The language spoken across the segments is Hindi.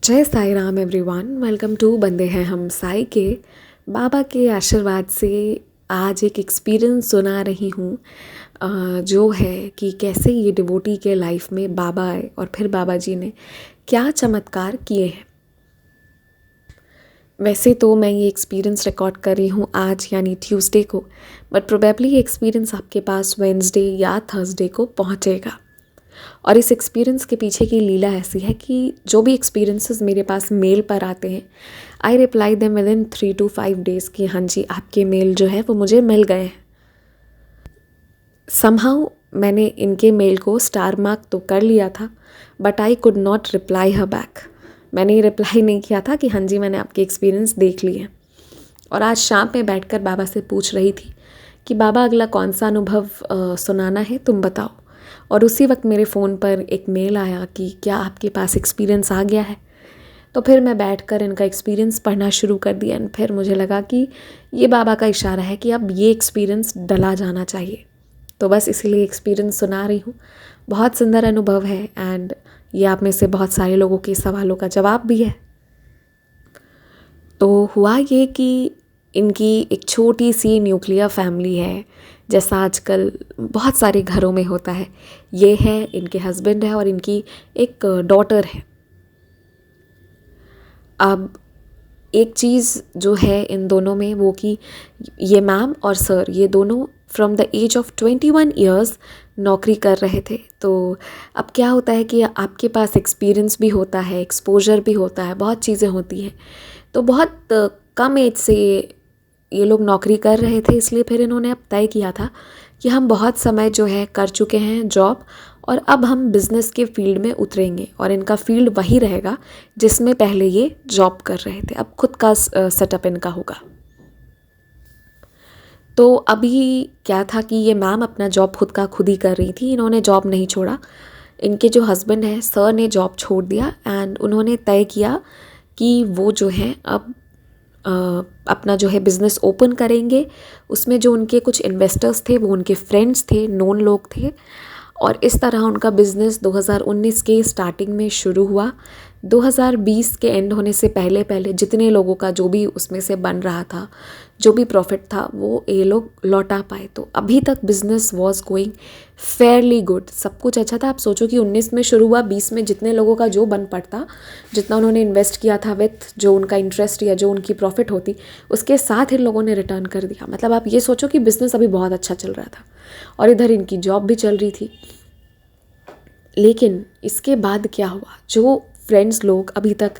जय Sai Ram everyone. Welcome to बंदे हैं हम साई के। बाबा के आशीर्वाद से आज एक एक्सपीरियंस सुना रही हूँ, जो है कि कैसे ये डिवोटी के लाइफ में बाबा आए और फिर बाबा जी ने क्या चमत्कार किए हैं। वैसे तो मैं ये एक्सपीरियंस रिकॉर्ड कर रही हूँ आज यानी ट्यूसडे को, बट प्रोबेबली ये एक्सपीरियंस आपके पास वेंसडे या थर्सडे को पहुँचेगा। और इस एक्सपीरियंस के पीछे की लीला ऐसी है कि जो भी एक्सपीरियंसेस मेरे पास मेल पर आते हैं, I reply them with in 3 to 5 days कि हाँ जी आपके मेल जो है वो मुझे मिल गए हैं। समहाउ मैंने इनके मेल को स्टार मार्क तो कर लिया था, but I could not reply her back. मैंने रिप्लाई नहीं किया था कि हाँ जी मैंने आपके एक्सपीरियंस देख लिए हैं। और आज शाम में बैठकर बाबा से पूछ रही थी कि बाबा अगला कौन सा अनुभव सुनाना है, तुम बताओ। और उसी वक्त मेरे फ़ोन पर एक मेल आया कि क्या आपके पास एक्सपीरियंस आ गया है। तो फिर मैं बैठकर इनका एक्सपीरियंस पढ़ना शुरू कर दिया एंड फिर मुझे लगा कि ये बाबा का इशारा है कि अब ये एक्सपीरियंस डला जाना चाहिए। तो बस इसीलिए एक्सपीरियंस सुना रही हूँ। बहुत सुंदर अनुभव है एंड ये आप में से बहुत सारे लोगों के सवालों का जवाब भी है। तो हुआ ये कि इनकी एक छोटी सी न्यूक्लियर फैमिली है, जैसा आजकल बहुत सारे घरों में होता है। ये है, इनके हस्बैंड है और इनकी एक डॉटर है। अब एक चीज़ जो है इन दोनों में वो कि ये मैम और सर ये दोनों from the age of 21 years नौकरी कर रहे थे। तो अब क्या होता है कि आपके पास एक्सपीरियंस भी होता है, एक्सपोजर भी होता है, बहुत चीज़ें होती हैं। तो बहुत कम एज से ये लोग नौकरी कर रहे थे, इसलिए फिर इन्होंने अब तय किया था कि हम बहुत समय जो है कर चुके हैं जॉब और अब हम बिज़नेस के फील्ड में उतरेंगे और इनका फील्ड वही रहेगा जिसमें पहले ये जॉब कर रहे थे। अब खुद का सेटअप इनका होगा। तो अभी क्या था कि ये मैम अपना जॉब खुद का खुद ही कर रही थी, इन्होंने जॉब नहीं छोड़ा। इनके जो हस्बैंड है सर ने जॉब छोड़ दिया एंड उन्होंने तय किया कि वो जो है अब अपना जो है बिज़नेस ओपन करेंगे। उसमें जो उनके कुछ इन्वेस्टर्स थे वो उनके फ्रेंड्स थे, नोन लोग थे। और इस तरह उनका बिज़नेस 2019 के स्टार्टिंग में शुरू हुआ। 2020 के एंड होने से पहले पहले जितने लोगों का जो भी उसमें से बन रहा था, जो भी प्रॉफिट था, वो ये लोग लौटा पाए। तो अभी तक business was going fairly good, सब कुछ अच्छा था। आप सोचो कि 19 में शुरू हुआ, 20 में जितने लोगों का जो बन पड़ता, जितना उन्होंने इन्वेस्ट किया था विथ जो उनका इंटरेस्ट या जो उनकी प्रॉफिट होती, उसके साथ इन लोगों ने रिटर्न कर दिया। मतलब आप ये सोचो कि बिज़नेस अभी बहुत अच्छा चल रहा था और इधर इनकी जॉब भी चल रही थी। लेकिन इसके बाद क्या हुआ, जो फ्रेंड्स लोग अभी तक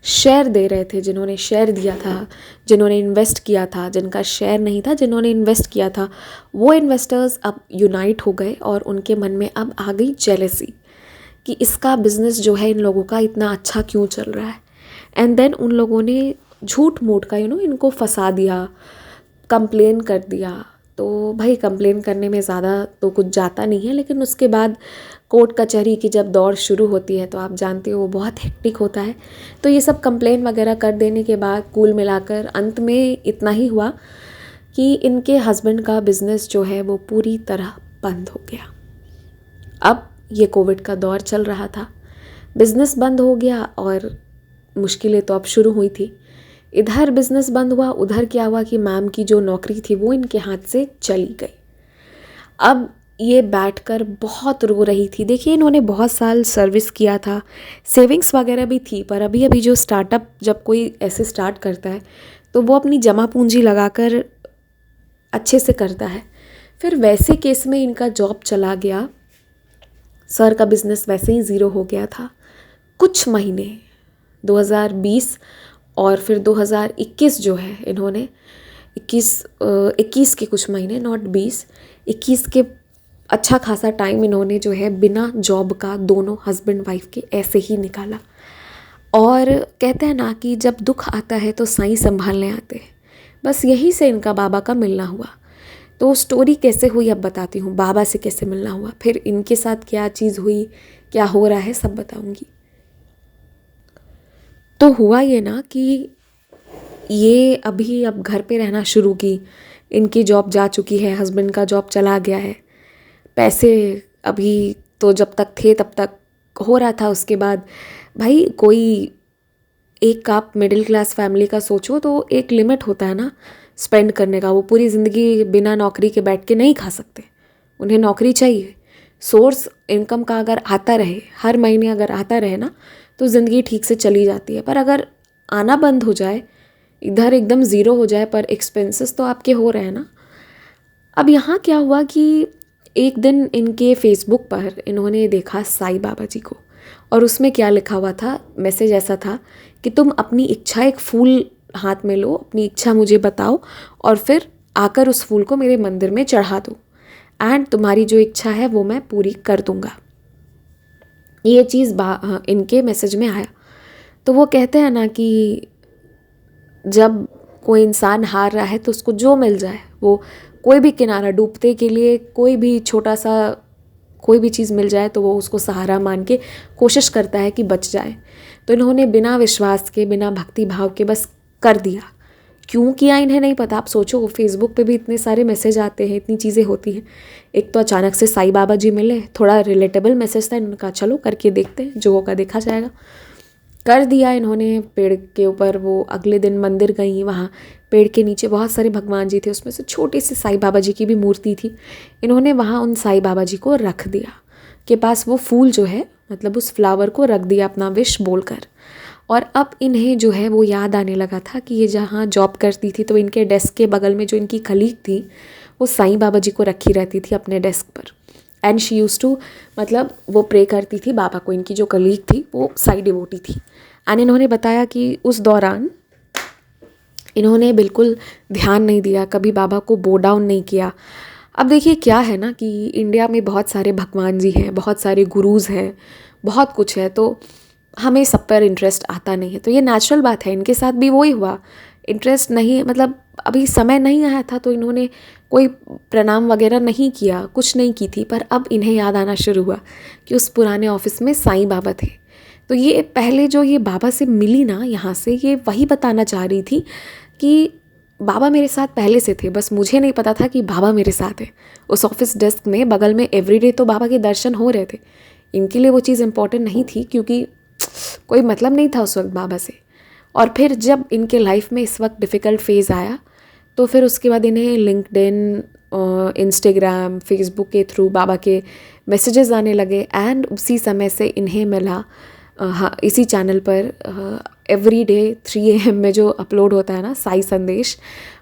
शेयर दे रहे थे, जिन्होंने शेयर दिया था, जिन्होंने इन्वेस्ट किया था, जिनका शेयर नहीं था, जिन्होंने इन्वेस्ट किया था, वो इन्वेस्टर्स अब यूनाइट हो गए और उनके मन में अब आ गई जेलसी कि इसका बिज़नेस जो है इन लोगों का इतना अच्छा क्यों चल रहा है। एंड देन उन लोगों ने झूठ मूठ का इनको फंसा दिया, कंप्लेन कर दिया। तो भाई कंप्लेन करने में ज़्यादा तो कुछ जाता नहीं है, लेकिन उसके बाद कोर्ट कचहरी की जब दौड़ शुरू होती है तो आप जानते हो वो बहुत हेक्टिक होता है। तो ये सब कंप्लेन वगैरह कर देने के बाद कुल मिलाकर अंत में इतना ही हुआ कि इनके हस्बैंड का बिज़नेस जो है वो पूरी तरह बंद हो गया। अब ये कोविड का दौर चल रहा था, बिज़नेस बंद हो गया और मुश्किलें तो अब शुरू हुई थी। इधर बिज़नेस बंद हुआ, उधर क्या हुआ कि मैम की जो नौकरी थी वो इनके हाथ से चली गई। अब ये बैठकर बहुत रो रही थी। देखिए इन्होंने बहुत साल सर्विस किया था, सेविंग्स वगैरह भी थी, पर अभी अभी जो स्टार्टअप जब कोई ऐसे स्टार्ट करता है तो वो अपनी जमा पूंजी लगाकर अच्छे से करता है। फिर वैसे केस में इनका जॉब चला गया, सर का बिज़नेस वैसे ही ज़ीरो हो गया था। कुछ महीने 2020 और फिर 2021 जो है इन्होंने 21 के कुछ महीने, नॉट 20, 21 के अच्छा खासा टाइम इन्होंने जो है बिना जॉब का दोनों हस्बैंड वाइफ के ऐसे ही निकाला। और कहते हैं ना कि जब दुख आता है तो साईं संभालने आते हैं। बस यहीं से इनका बाबा का मिलना हुआ। तो स्टोरी कैसे हुई अब बताती हूँ, बाबा से कैसे मिलना हुआ, फिर इनके साथ क्या चीज़ हुई, क्या हो रहा है, सब बताऊँगी। तो हुआ ये ना कि ये अभी अब घर पे रहना शुरू की, इनकी जॉब जा चुकी है, हस्बैंड का जॉब चला गया है। पैसे अभी तो जब तक थे तब तक हो रहा था, उसके बाद भाई कोई एक आप मिडिल क्लास फैमिली का सोचो तो एक लिमिट होता है ना स्पेंड करने का। वो पूरी ज़िंदगी बिना नौकरी के बैठ के नहीं खा सकते, उन्हें नौकरी चाहिए। सोर्स इनकम का अगर आता रहे, हर महीने अगर आता रहे ना, तो ज़िंदगी ठीक से चली जाती है। पर अगर आना बंद हो जाए, इधर एकदम ज़ीरो हो जाए, पर एक्सपेंसेस तो आपके हो रहे हैं ना। अब यहाँ क्या हुआ कि एक दिन इनके फेसबुक पर इन्होंने देखा साईं बाबा जी को, और उसमें क्या लिखा हुआ था, मैसेज ऐसा था कि तुम अपनी इच्छा, एक फूल हाथ में लो, अपनी इच्छा मुझे बताओ और फिर आकर उस फूल को मेरे मंदिर में चढ़ा दो, एंड तुम्हारी जो इच्छा है वो मैं पूरी कर दूंगा। ये चीज़ इनके मैसेज में आया। तो वो कहते हैं ना कि जब कोई इंसान हार रहा है तो उसको जो मिल जाए, वो कोई भी किनारा, डूबते के लिए कोई भी छोटा सा कोई भी चीज़ मिल जाए तो वो उसको सहारा मान के कोशिश करता है कि बच जाए। तो इन्होंने बिना विश्वास के, बिना भक्ति भाव के बस कर दिया। क्यों किया इन्हें नहीं पता। आप सोचो, फेसबुक पे भी इतने सारे मैसेज आते हैं, इतनी चीज़ें होती हैं। एक तो अचानक से साईं बाबा जी मिले, थोड़ा रिलेटेबल मैसेज था, इन्होंने कहा चलो करके देखते हैं, जो होगा देखा जाएगा। कर दिया इन्होंने। पेड़ के ऊपर वो अगले दिन मंदिर गई, वहाँ पेड़ के नीचे बहुत सारे भगवान जी थे, उसमें से छोटे से साईं बाबा जी की भी मूर्ति थी। इन्होंने वहाँ उन साईं बाबा जी को रख दिया, के पास वो फूल जो है, मतलब उस फ्लावर को रख दिया अपना विश बोलकर। और अब इन्हें जो है वो याद आने लगा था कि ये जहाँ जॉब करती थी तो इनके डेस्क के बगल में जो इनकी कलीग थी, वो साईं बाबा जी को रखी रहती थी अपने डेस्क पर। एंड शी यूज़ टू, मतलब वो प्रे करती थी बाबा को। इनकी जो कलीग थी वो साई डिवोटी थी। एंड इन्होंने बताया कि उस दौरान इन्होंने बिल्कुल ध्यान नहीं दिया, कभी बाबा को बो डाउन नहीं किया। अब देखिए क्या है ना कि इंडिया में बहुत सारे भगवान जी हैं, बहुत सारे गुरुज़ हैं, बहुत कुछ है, तो हमें सब पर इंटरेस्ट आता नहीं है। तो ये नेचुरल बात है, इनके साथ भी वही हुआ। इंटरेस्ट नहीं, मतलब अभी समय नहीं आया था तो इन्होंने कोई प्रणाम वगैरह नहीं किया, कुछ नहीं की थी। पर अब इन्हें याद आना शुरू हुआ कि उस पुराने ऑफिस में साईं बाबा थे। तो ये पहले जो ये बाबा से मिली ना यहाँ से, ये वही बताना चाह रही थी कि बाबा मेरे साथ पहले से थे, बस मुझे नहीं पता था कि बाबा मेरे साथ है। उस ऑफिस डेस्क में बगल में एवरीडे तो बाबा के दर्शन हो रहे थे। इनके लिए वो चीज़ इम्पॉर्टेंट नहीं थी, क्योंकि कोई मतलब नहीं था उस वक्त बाबा से। और फिर जब इनके लाइफ में इस वक्त डिफ़िकल्ट फेज़ आया, तो फिर उसके बाद इन्हें लिंक्डइन, इंस्टाग्राम, फेसबुक के थ्रू बाबा के मैसेजेस आने लगे। एंड उसी समय से इन्हें मिला, हाँ, इसी चैनल पर एवरी डे 3 AM में जो अपलोड होता है ना साई संदेश,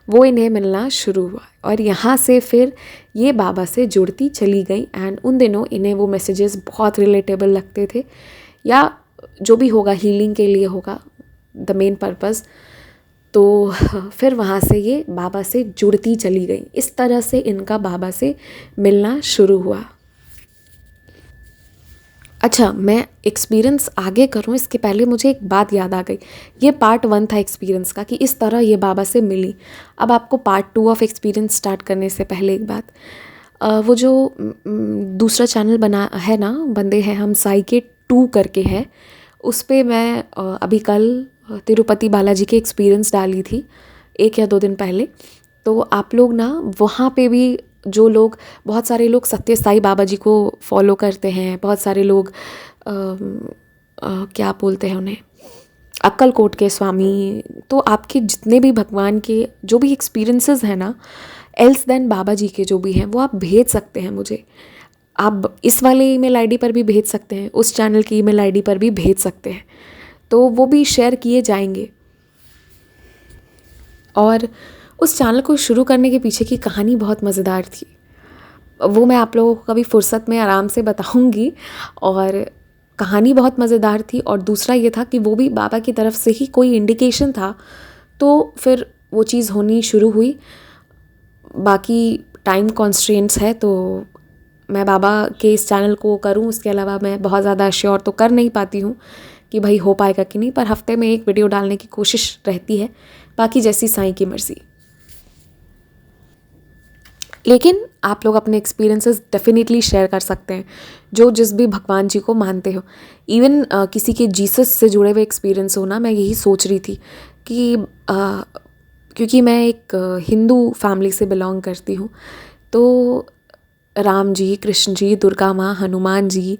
वो इन्हें मिलना शुरू हुआ। और यहाँ से फिर ये बाबा से जुड़ती चली गई। एंड उन दिनों इन्हें वो मैसेजेस बहुत रिलेटेबल लगते थे, या जो भी होगा हीलिंग के लिए होगा द मेन पर्पज़। तो फिर वहाँ से ये बाबा से जुड़ती चली गई। इस तरह से इनका बाबा से मिलना शुरू हुआ। अच्छा, मैं एक्सपीरियंस आगे करूँ इसके पहले मुझे एक बात याद आ गई। ये पार्ट 1 था एक्सपीरियंस का कि इस तरह ये बाबा से मिली। अब आपको पार्ट 2 ऑफ एक्सपीरियंस स्टार्ट करने से पहले एक बात, वो जो दूसरा चैनल बना है ना, बंदे हैं हम साई के 2 करके है, उस पे मैं अभी कल तिरुपति बालाजी के एक्सपीरियंस डाली थी 1 या 2 दिन पहले। तो आप लोग ना वहाँ पे भी, जो लोग, बहुत सारे लोग सत्य साई बाबा जी को फॉलो करते हैं, बहुत सारे लोग क्या बोलते हैं उन्हें, अक्कलकोट के स्वामी। तो आपके जितने भी भगवान के जो भी एक्सपीरियंसेस हैं ना, एल्स देन बाबा जी के जो भी हैं, वो आप भेज सकते हैं मुझे। आप इस वाले ईमेल आईडी पर भी भेज सकते हैं, उस चैनल की ईमेल आईडी पर भी भेज सकते हैं, तो वो भी शेयर किए जाएंगे। और उस चैनल को शुरू करने के पीछे की कहानी बहुत मज़ेदार थी, वो मैं आप लोगों को कभी फुर्सत में आराम से बताऊंगी। और कहानी बहुत मज़ेदार थी, और दूसरा ये था कि वो भी बाबा की तरफ से ही कोई इंडिकेशन था, तो फिर वो चीज़ होनी शुरू हुई। बाकी टाइम कॉन्स्ट्रेंट्स है, तो मैं बाबा के इस चैनल को करूं, उसके अलावा मैं बहुत ज़्यादा श्योर तो कर नहीं पाती हूँ कि भाई हो पाएगा कि नहीं, पर हफ्ते में एक वीडियो डालने की कोशिश रहती है, बाकी जैसी साईं की मर्ज़ी। लेकिन आप लोग अपने एक्सपीरियंसेस डेफिनेटली शेयर कर सकते हैं, जो जिस भी भगवान जी को मानते हो। इवन किसी के जीसस से जुड़े हुए एक्सपीरियंस हो ना, मैं यही सोच रही थी कि क्योंकि मैं एक हिंदू फैमिली से बिलोंग करती हूँ, तो राम जी, कृष्ण जी, दुर्गा माँ, हनुमान जी,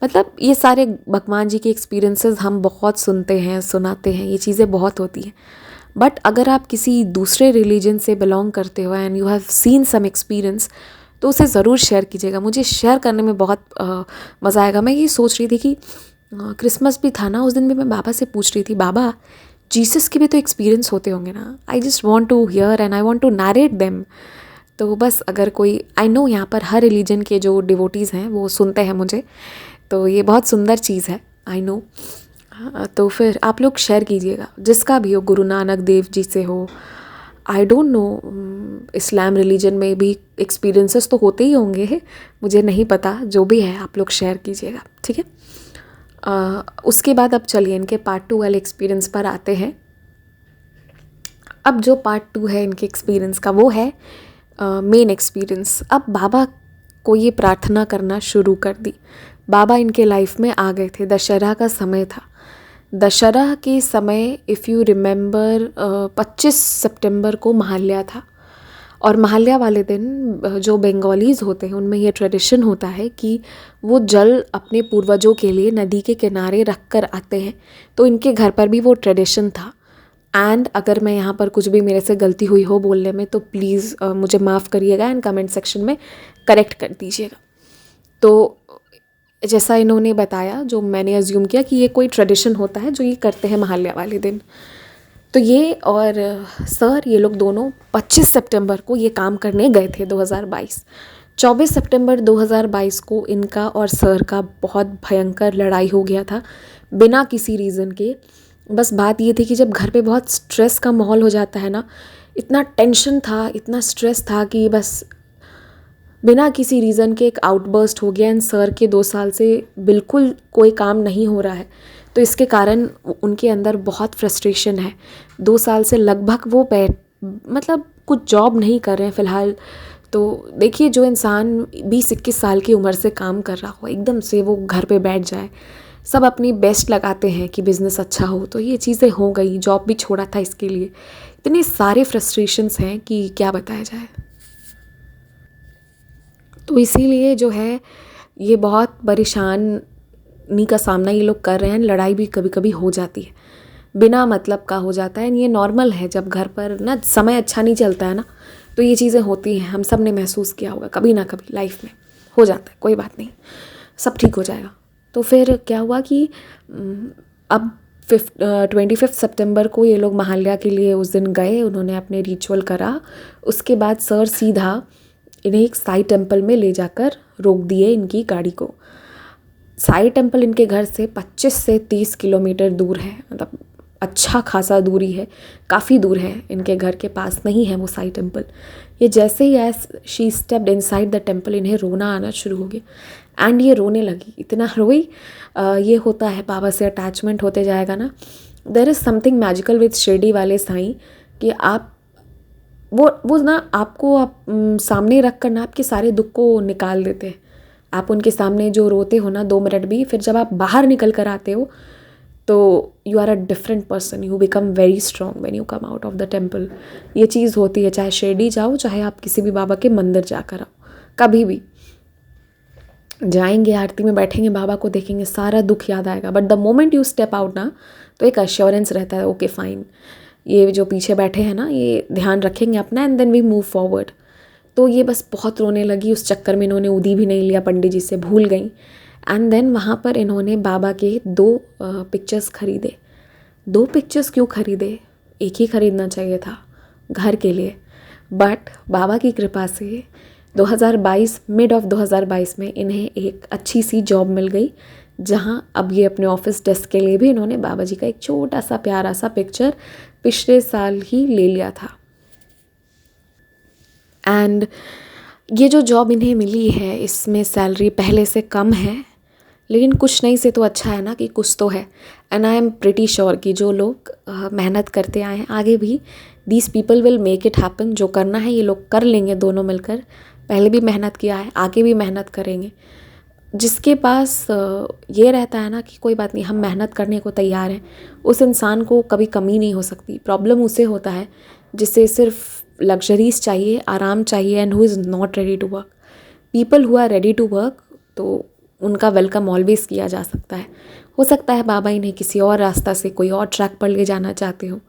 मतलब ये सारे भगवान जी के एक्सपीरियंसेस हम बहुत सुनते हैं, सुनाते हैं, ये चीज़ें बहुत होती हैं। बट अगर आप किसी दूसरे रिलीजन से बिलोंग करते हो and you have seen some experience, तो उसे ज़रूर शेयर कीजिएगा। मुझे शेयर करने में बहुत मज़ा आएगा। मैं ये सोच रही थी कि क्रिसमस भी था ना, उस दिन भी मैं बाबा से पूछ रही थी, बाबा जीसस के भी तो एक्सपीरियंस होते होंगे ना, I just want to hear and I want to narrate them. तो बस अगर कोई, आई नो यहाँ पर हर रिलीजन के जो डिवोटीज़ हैं वो सुनते हैं मुझे, तो ये बहुत सुंदर चीज़ है, आई नो। तो फिर आप लोग शेयर कीजिएगा, जिसका भी हो, गुरु नानक देव जी से हो, I don't know, Islam religion में भी एक्सपीरियंसेस तो होते ही होंगे, मुझे नहीं पता, जो भी है आप लोग शेयर कीजिएगा, ठीक है। उसके बाद अब चलिए इनके पार्ट 2 वाले एक्सपीरियंस पर आते हैं। अब जो पार्ट 2 है इनके एक्सपीरियंस का, वो है मेन एक्सपीरियंस। अब बाबा को ये प्रार्थना करना शुरू कर दी। बाबा इनके लाइफ में आ गए थे, दशहरा का समय था। दशहरा के समय इफ़ यू रिमेंबर 25 सितंबर को महाल्या था, और महाल्या वाले दिन जो बंगालीज़ होते हैं उनमें ये ट्रेडिशन होता है कि वो जल अपने पूर्वजों के लिए नदी के किनारे रख कर आते हैं। तो इनके घर पर भी वो ट्रेडिशन था। एंड अगर मैं यहाँ पर कुछ भी मेरे से गलती हुई हो बोलने में, तो प्लीज़ मुझे माफ़ करिएगा एंड कमेंट सेक्शन में करेक्ट कर दीजिएगा। तो जैसा इन्होंने बताया, जो मैंने अज्यूम किया कि ये कोई ट्रेडिशन होता है जो ये करते हैं महाल्या वाले दिन। तो ये और सर, ये लोग दोनों 25 सितंबर को ये काम करने गए थे 2022। 24 सितंबर 2022 को इनका और सर का बहुत भयंकर लड़ाई हो गया था, बिना किसी रीज़न के। बस बात ये थी कि जब घर पे बहुत स्ट्रेस का माहौल हो जाता है ना, इतना टेंशन था, इतना स्ट्रेस था कि बस बिना किसी रीज़न के एक आउटबर्स्ट हो गया। एंड सर के 2 साल से बिल्कुल कोई काम नहीं हो रहा है, तो इसके कारण उनके अंदर बहुत फ्रस्ट्रेशन है। 2 साल से लगभग वो मतलब कुछ जॉब नहीं कर रहे हैं फ़िलहाल। तो देखिए, जो इंसान 20-21 साल की उम्र से काम कर रहा हो, एकदम से वो घर पे बैठ जाए। सब अपनी बेस्ट लगाते हैं कि बिज़नेस अच्छा हो, तो ये चीज़ें हो गई। जॉब भी छोड़ा था इसके लिए। इतने सारे फ्रस्ट्रेशंस हैं कि क्या बताया जाए। तो इसीलिए जो है, ये बहुत परेशानी का सामना ये लोग कर रहे हैं। लड़ाई भी कभी कभी हो जाती है, बिना मतलब का हो जाता है। ये नॉर्मल है, जब घर पर ना समय अच्छा नहीं चलता है ना, तो ये चीज़ें होती हैं। हम सब ने महसूस किया होगा, कभी ना कभी लाइफ में हो जाता है। कोई बात नहीं, सब ठीक हो जाएगा। तो फिर क्या हुआ कि अब 25 सितंबर को ये लोग महाल्या के लिए उस दिन गए, उन्होंने अपने रिचुअल करा। उसके बाद सर सीधा इन्हें एक साई टेम्पल में ले जाकर रोक दिए इनकी गाड़ी को। साई टेम्पल इनके घर से 25 से 30 किलोमीटर दूर है, मतलब अच्छा खासा दूरी है, काफ़ी दूर है। इनके घर के पास नहीं है वो साई टेम्पल। ये जैसे ही as she stepped inside the temple, इन्हें रोना आना शुरू हो गया। एंड ये रोने लगी, इतना रोई। ये होता है, बाबा से अटैचमेंट होते जाएगा ना। There is something magical with Shirdi वाले साईं कि आप वो ना आपको सामने रख कर ना आपके सारे दुख को निकाल देते हैं। आप उनके सामने जो रोते हो ना 2 मिनट भी, फिर जब आप बाहर निकल कर आते हो तो you are a different person, you become very strong when you come out of the temple. ये चीज़ होती है, चाहे शिरडी जाओ, चाहे आप किसी भी बाबा के मंदिर जाकर आओ। कभी भी जाएंगे, आरती में बैठेंगे, बाबा को देखेंगे, सारा दुख याद आएगा। But the moment you step out ना, तो एक अश्योरेंस रहता है, ओके फाइन, ये जो पीछे बैठे हैं ना, ये ध्यान रखेंगे अपना, and then we move forward. तो ये बस बहुत रोने लगी। उस चक्कर में इन्होंने उदी भी नहीं लिया, पंडित जी से भूल गई। एंड देन वहाँ पर इन्होंने बाबा के 2 पिक्चर्स खरीदे। 2 पिक्चर्स क्यों खरीदे? एक ही खरीदना चाहिए था घर के लिए। बट बाबा की कृपा से 2022 मिड ऑफ 2022 में इन्हें एक अच्छी सी जॉब मिल गई, जहाँ अब ये अपने ऑफिस डेस्क के लिए भी इन्होंने बाबा जी का एक छोटा सा प्यारा सा पिक्चर पिछले साल ही ले लिया था। एंड ये जो जॉब इन्हें मिली है, इसमें सैलरी पहले से कम है, लेकिन कुछ नहीं से तो अच्छा है ना कि कुछ तो है। And I am pretty sure कि जो लोग मेहनत करते आए हैं, आगे भी these people will make it happen. जो करना है ये लोग कर लेंगे, दोनों मिलकर। पहले भी मेहनत किया है, आगे भी मेहनत करेंगे। जिसके पास ये रहता है ना कि कोई बात नहीं, हम मेहनत करने को तैयार हैं, उस इंसान को कभी कमी नहीं हो सकती। प्रॉब्लम उसे होता है जिसे सिर्फ लग्जरीज चाहिए, आराम चाहिए, and who is not ready to work. People who are ready to work, तो उनका वेलकम ऑलवेज़ किया जा सकता है। हो सकता है बाबा इन्हें किसी और रास्ता से कोई और ट्रैक पर ले जाना चाहते हो,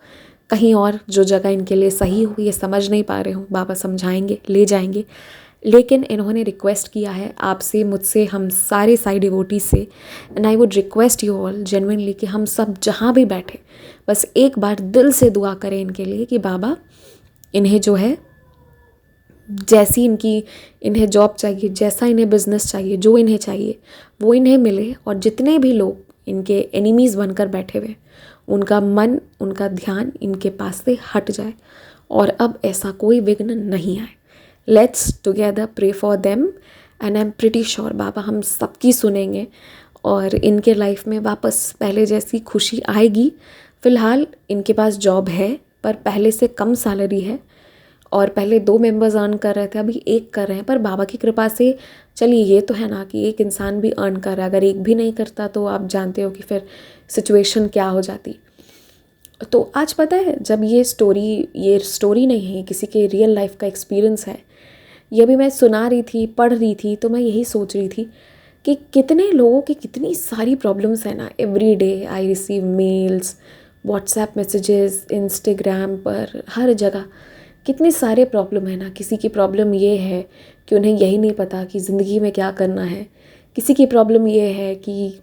कहीं और जो जगह इनके लिए सही हो ये समझ नहीं पा रहे हो, बाबा समझाएंगे, ले जाएंगे। लेकिन इन्होंने रिक्वेस्ट किया है आपसे, मुझसे, हम सारे साई डिवोटी से, and I would request you all genuinely कि हम सब जहाँ भी बैठे बस एक बार दिल से दुआ करें इनके लिए कि बाबा इन्हें जो है जैसी इन्हें जॉब चाहिए, जैसा इन्हें बिजनेस चाहिए, जो इन्हें चाहिए वो इन्हें मिले, और जितने भी लोग इनके एनिमीज़ बनकर बैठे हुए उनका मन, उनका ध्यान इनके पास से हट जाए और अब ऐसा कोई विघ्न नहीं आए। Let's together pray for them and I am pretty sure बाबा हम सबकी सुनेंगे और इनके लाइफ में वापस पहले जैसी खुशी आएगी। फ़िलहाल इनके पास जॉब है पर पहले से कम सैलरी है, और पहले 2 मेंबर्स अर्न कर रहे थे, अभी 1 कर रहे हैं। पर बाबा की कृपा से चलिए ये तो है ना कि एक इंसान भी अर्न कर रहा है, अगर एक भी नहीं करता तो आप जानते हो कि फिर सिचुएशन क्या हो जाती। तो आज पता है जब ये स्टोरी नहीं है, किसी के रियल लाइफ का एक्सपीरियंस है, ये भी मैं सुना रही थी, पढ़ रही थी, तो मैं यही सोच रही थी कि कितने लोगों की कितनी सारी प्रॉब्लम्स है ना। Every day I receive mails, WhatsApp messages, Instagram पर, हर जगह कितने सारे प्रॉब्लम है ना। किसी की प्रॉब्लम ये है कि उन्हें यही नहीं पता कि ज़िंदगी में क्या करना है, किसी की प्रॉब्लम ये है कि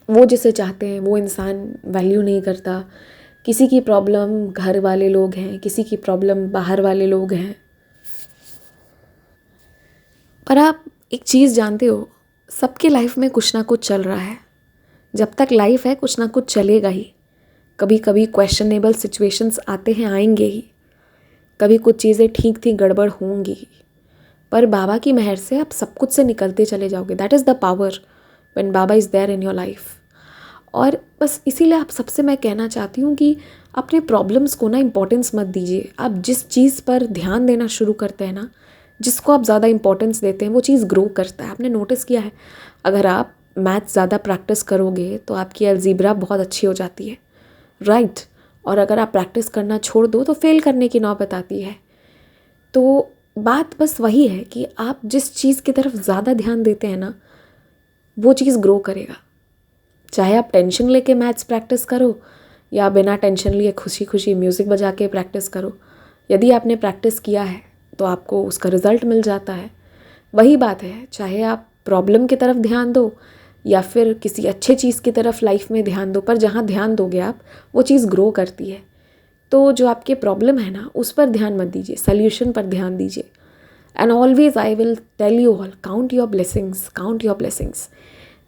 वो जिसे चाहते हैं वो इंसान वैल्यू नहीं करता, किसी की प्रॉब्लम घर वाले लोग हैं, किसी की प्रॉब्लम बाहर वाले लोग हैं। पर आप एक चीज़ जानते हो, सबके लाइफ में कुछ ना कुछ चल रहा है। जब तक लाइफ है कुछ ना कुछ चलेगा ही। कभी कभी क्वेश्चनेबल सिचुएशंस आते हैं, आएंगे ही। कभी कुछ चीज़ें ठीक थी गड़बड़ होंगी, पर बाबा की मेहर से आप सब कुछ से निकलते चले जाओगे। That is the power when Baba is there in your life. और बस इसीलिए आप सबसे मैं कहना चाहती हूँ कि अपने प्रॉब्लम्स को ना इम्पोर्टेंस मत दीजिए। आप जिस चीज़ पर ध्यान देना शुरू करते हैं ना, जिसको आप ज़्यादा इंपॉर्टेंस देते हैं, वो चीज़ ग्रो करता है। आपने नोटिस किया है, अगर आप मैथ्स ज़्यादा प्रैक्टिस करोगे तो आपकी अलजीब्रा बहुत अच्छी हो जाती है, राइट? और अगर आप प्रैक्टिस करना छोड़ दो तो फेल करने की नौबत आती है। तो बात बस वही है कि आप जिस चीज़ की तरफ ज़्यादा ध्यान देते हैं ना, वो चीज़ ग्रो करेगा। चाहे आप टेंशन लेके मैथ्स प्रैक्टिस करो या बिना टेंशन लिए खुशी खुशी म्यूज़िक बजा के प्रैक्टिस करो, यदि आपने प्रैक्टिस किया है तो आपको उसका रिज़ल्ट मिल जाता है। वही बात है, चाहे आप प्रॉब्लम की तरफ ध्यान दो या फिर किसी अच्छे चीज़ की तरफ लाइफ में ध्यान दो, पर जहाँ ध्यान दोगे आप वो चीज़ ग्रो करती है। तो जो आपके प्रॉब्लम है ना उस पर ध्यान मत दीजिए, सल्यूशन पर ध्यान दीजिए। And always I will tell you all, count your blessings, count your blessings.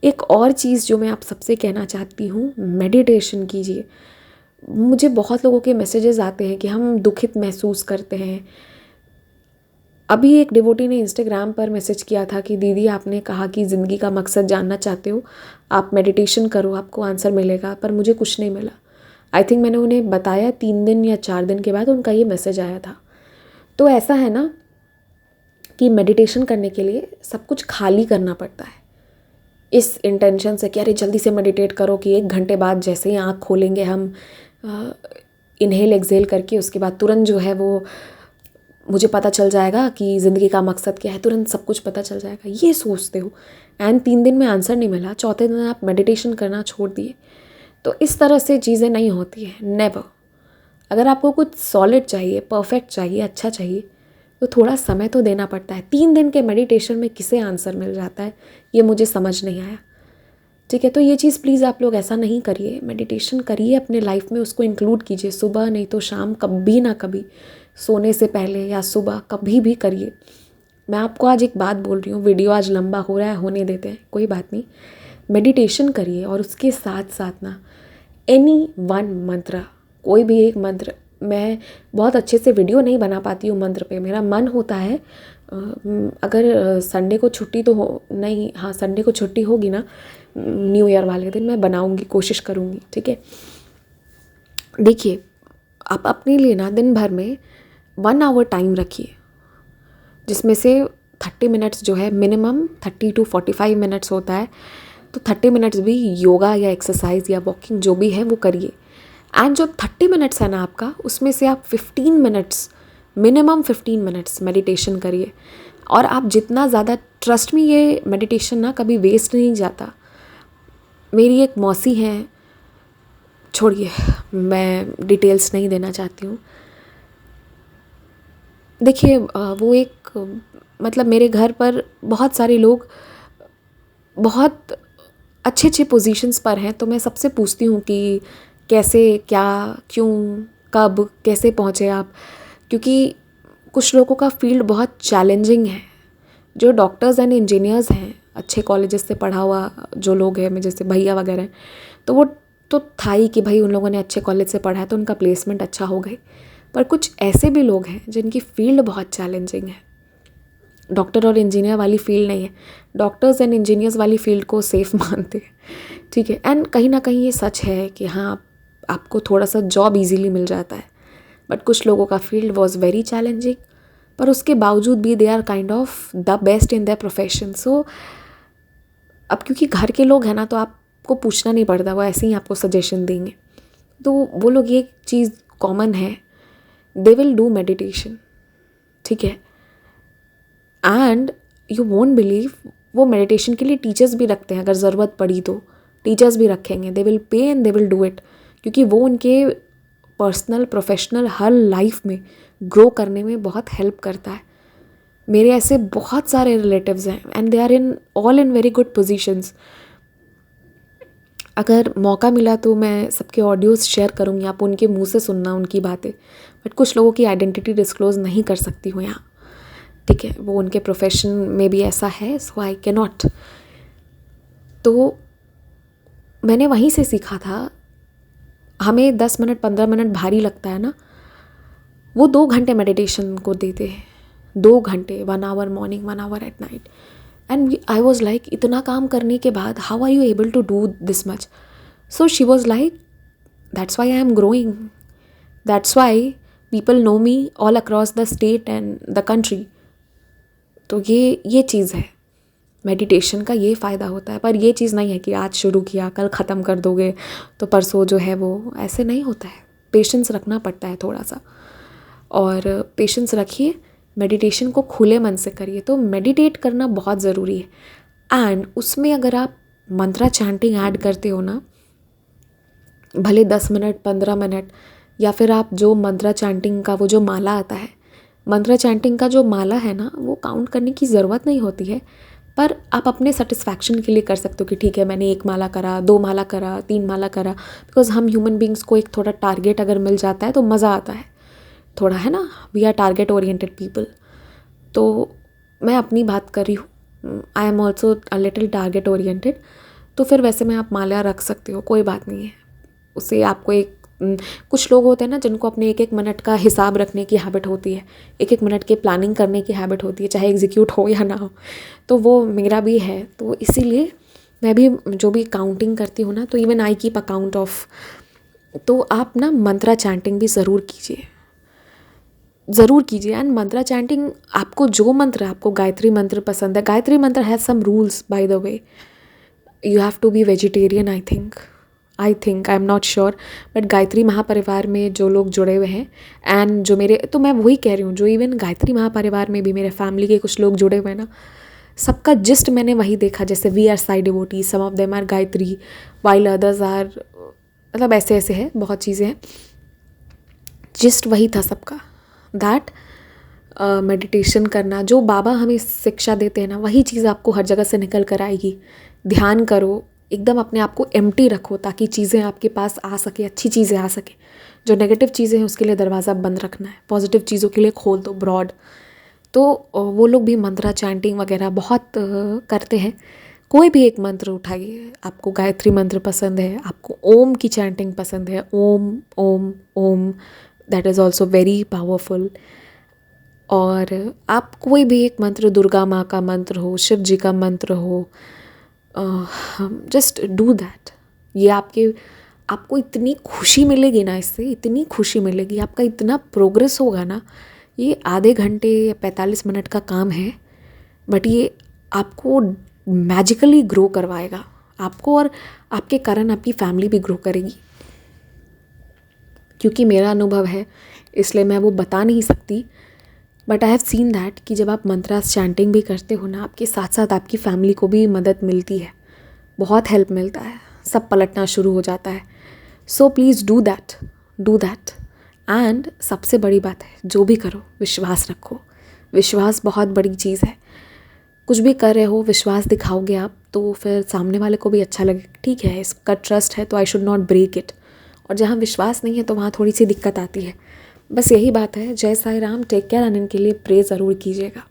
एक और चीज़ जो मैं आप सबसे कहना चाहती हूँ, मेडिटेशन कीजिए। मुझे बहुत लोगों के मैसेजेस आते हैं कि हम दुखित महसूस करते हैं। अभी एक डिवोटी ने इंस्टाग्राम पर मैसेज किया था कि दीदी आपने कहा कि ज़िंदगी का मकसद जानना चाहते हो, आप मेडिटेशन करो आपको आंसर मिलेगा, पर मुझे कुछ नहीं मिला। आई थिंक मैंने उन्हें बताया 3 दिन या 4 दिन के बाद उनका ये मैसेज आया था। तो ऐसा है ना कि मेडिटेशन करने के लिए सब कुछ खाली करना पड़ता है, इस इंटेंशन से कि अरे जल्दी से मेडिटेट करो कि 1 घंटे बाद जैसे ही आँख खोलेंगे हम इन्हेल एक्सेल करके, उसके बाद तुरंत जो है वो मुझे पता चल जाएगा कि ज़िंदगी का मकसद क्या है, तुरंत सब कुछ पता चल जाएगा, ये सोचते हो। एंड 3 दिन में आंसर नहीं मिला, चौथे दिन आप मेडिटेशन करना छोड़ दिए। तो इस तरह से चीज़ें नहीं होती हैं, नेवर। अगर आपको कुछ सॉलिड चाहिए, परफेक्ट चाहिए, अच्छा चाहिए, तो थोड़ा समय तो देना पड़ता है। 3 दिन के मेडिटेशन में किसे आंसर मिल जाता है, ये मुझे समझ नहीं आया। ठीक है, तो ये चीज़ प्लीज़ आप लोग ऐसा नहीं करिए। मेडिटेशन करिए अपने लाइफ में, उसको इंक्लूड कीजिए, सुबह नहीं तो शाम, कभी ना कभी, सोने से पहले या सुबह, कभी भी करिए। मैं आपको आज एक बात बोल रही हूँ, वीडियो आज लंबा हो रहा है, होने देते हैं, कोई बात नहीं। मेडिटेशन करिए और उसके साथ साथ ना एनी वन मंत्र, कोई भी एक मंत्र। मैं बहुत अच्छे से वीडियो नहीं बना पाती हूँ मंत्र पे, मेरा मन होता है अगर संडे को छुट्टी तो हो नहीं, हाँ संडे को छुट्टी होगी ना न्यू ईयर वाले दिन, मैं बनाऊँगी, कोशिश करूँगी। ठीक है, देखिए आप अपने लिए ना दिन भर में 1 आवर टाइम रखिए, जिसमें से 30 मिनट्स जो है मिनिमम, 30 to 45 मिनट्स होता है, तो 30 मिनट्स भी योगा या एक्सरसाइज या वॉकिंग जो भी है वो करिए। एंड जो 30 मिनट्स है ना आपका, उसमें से आप 15 मिनट्स, मिनिमम 15 मिनट्स मेडिटेशन करिए। और आप जितना ज़्यादा, ट्रस्ट में, ये मेडिटेशन ना कभी वेस्ट नहीं जाता। मेरी एक मौसी हैं, छोड़िए मैं डिटेल्स नहीं देना चाहती हूँ। देखिए वो एक, मतलब मेरे घर पर बहुत सारे लोग बहुत अच्छे अच्छे पोजीशंस पर हैं, तो मैं सबसे पूछती हूँ कि कैसे, क्या, क्यों, कब, कैसे पहुँचे आप, क्योंकि कुछ लोगों का फील्ड बहुत चैलेंजिंग है। जो डॉक्टर्स एंड इंजीनियर्स हैं, अच्छे कॉलेजेस से पढ़ा हुआ जो लोग हैं, जैसे भैया वगैरह हैं, तो वो तो था ही कि भाई उन लोगों ने अच्छे कॉलेज से पढ़ा है तो उनका प्लेसमेंट अच्छा हो गई। पर कुछ ऐसे भी लोग हैं जिनकी फील्ड बहुत चैलेंजिंग है। डॉक्टर और इंजीनियर वाली फील्ड नहीं है, डॉक्टर्स एंड इंजीनियर्स वाली फील्ड को सेफ मानते हैं, ठीक है। एंड कहीं ना कहीं ये सच है कि हाँ, आपको थोड़ा सा जॉब इजीली मिल जाता है, बट कुछ लोगों का फील्ड वॉज वेरी चैलेंजिंग, पर उसके बावजूद भी they are kind of the best in their profession. So अब क्योंकि घर के लोग हैं ना, तो आपको पूछना नहीं पड़ता, वो ऐसे ही आपको सजेशन देंगे। तो वो लोग, ये चीज़ कॉमन है, दे विल डू मेडिटेशन, ठीक है। एंड यू वोंट बिलीव, वो मेडिटेशन के लिए टीचर्स भी रखते हैं, अगर ज़रूरत पड़ी तो टीचर्स भी रखेंगे। They will pay and they will do it, क्योंकि वो उनके पर्सनल, प्रोफेशनल, हर लाइफ में ग्रो करने में बहुत हेल्प करता है। मेरे ऐसे बहुत सारे रिलेटिव्स हैं and they are in all in very good positions. अगर मौका मिला तो मैं सबके ऑडियोज़ शेयर करूँगी, आप उनके मुंह से सुनना उनकी बातें। बट कुछ लोगों की आइडेंटिटी डिस्क्लोज़ नहीं कर सकती हूँ यहाँ, ठीक है, वो उनके प्रोफेशन में भी ऐसा है, सो आई कैन नॉट। तो मैंने वहीं से सीखा था। हमें 10 मिनट 15 मिनट भारी लगता है ना, वो 2 घंटे मेडिटेशन को देते हैं, 2 घंटे, 1 hour morning, 1 hour at night. And I was like, इतना काम करने के बाद how are you able to do this much? So she was like, that's why I am growing, that's why people know me all across the state and the country. तो ये चीज़ है, मेडिटेशन का ये फ़ायदा होता है। पर ये चीज़ नहीं है कि आज शुरू किया कल ख़त्म कर दोगे तो परसों जो है वो, ऐसे नहीं होता है। पेशेंस रखना पड़ता है थोड़ा सा, और पेशेंस रखिए, मेडिटेशन को खुले मन से करिए। तो मेडिटेट करना बहुत ज़रूरी है। एंड उसमें अगर आप मंत्रा चैंटिंग ऐड करते हो ना, भले 10 मिनट 15 मिनट, या फिर आप जो मंत्रा चैंटिंग का वो जो माला आता है, मंत्रा चैंटिंग का जो माला है ना, वो काउंट करने की ज़रूरत नहीं होती है, पर आप अपने सेटिस्फैक्शन के लिए कर सकते हो कि ठीक है, मैंने 1 माला करा, 2 माला करा, 3 माला करा। बिकॉज हम ह्यूमन बींग्स को एक थोड़ा टारगेट अगर मिल जाता है तो मज़ा आता है थोड़ा, है ना, we are target oriented people. तो मैं अपनी बात कर रही हूँ, I am also a little target oriented. तो फिर वैसे में आप माला रख सकते हो, कोई बात नहीं है। उससे आपको एक, कुछ लोग होते हैं ना जिनको अपने 1-1 मिनट का हिसाब रखने की हैबिट होती है, 1-1 मिनट की प्लानिंग करने की हैबिट होती है, चाहे एग्जीक्यूट हो या ना हो। तो वो मेरा भी है, तो इसीलिए मैं भी जो भी काउंटिंग करती हूँ ना, तो even I keep account of. तो आप ना मंत्रा चैंटिंग भी ज़रूर कीजिए, ज़रूर कीजिए। एंड मंत्रा चैंटिंग, आपको जो मंत्र, आपको गायत्री मंत्र पसंद है, Gayatri mantra has some rules by the way. You have to be vegetarian, I think, I am not sure, but Gayatri Mahaparivar में जो लोग जुड़े हुए हैं, एंड जो मेरे, तो मैं वही कह रही हूँ, जो इवन गायत्री महापरिवार में भी मेरे फैमिली के कुछ लोग जुड़े हुए हैं ना, सबका जिस्ट मैंने वही देखा। जैसे we are Sai devotee, some of them are Gayatri, while others are, मतलब ऐसे ऐसे है, बहुत चीज़ें हैं, जिस्ट वही था सबका, दैट मेडिटेशन करना, जो बाबा हमें शिक्षा देते हैं ना, वही चीज़ आपको हर जगह से निकल कर आएगी। ध्यान करो, एकदम अपने आप को एम्प्टी रखो, ताकि चीज़ें आपके पास आ सके, अच्छी चीज़ें आ सके। जो नेगेटिव चीज़ें हैं उसके लिए दरवाज़ा बंद रखना है, पॉजिटिव चीज़ों के लिए खोल दो, ब्रॉड। तो वो लोग भी मंत्रा चैंटिंग वगैरह बहुत करते हैं। कोई भी एक मंत्र उठाइए, आपको गायत्री मंत्र पसंद है, आपको ओम की चैंटिंग पसंद है, Om Om Om, that is also very powerful. और आप कोई भी एक मंत्र, दुर्गा माँ का मंत्र हो, शिव जी का मंत्र हो, जस्ट डू दैट। ये आपको इतनी खुशी मिलेगी ना, इससे इतनी खुशी मिलेगी, आपका इतना प्रोग्रेस होगा ना। ये आधे घंटे या 45 मिनट का काम है, बट ये आपको मैजिकली ग्रो करवाएगा, आपको, और आपके कारण आपकी फैमिली भी ग्रो करेगी। क्योंकि मेरा अनुभव है, इसलिए मैं वो बता नहीं सकती but I have seen that कि जब आप मंत्रास चैंटिंग भी करते हो ना, आपके साथ साथ आपकी फैमिली को भी मदद मिलती है, बहुत हेल्प मिलता है, सब पलटना शुरू हो जाता है. So please do that. And सबसे बड़ी बात है, जो भी करो विश्वास रखो. विश्वास बहुत बड़ी चीज़ है. कुछ भी कर रहे हो, विश्वास दिखाओगे आप, तो फिर सामने वाले को भी अच्छा लगे. ठीक है, इसका ट्रस्ट है तो I should not break it. और जहाँ विश्वास नहीं है तो वहाँ थोड़ी सी दिक्कत आती है. बस यही बात है. जय Sai Ram. Take care. And इनके लिए प्रे ज़रूर कीजिएगा.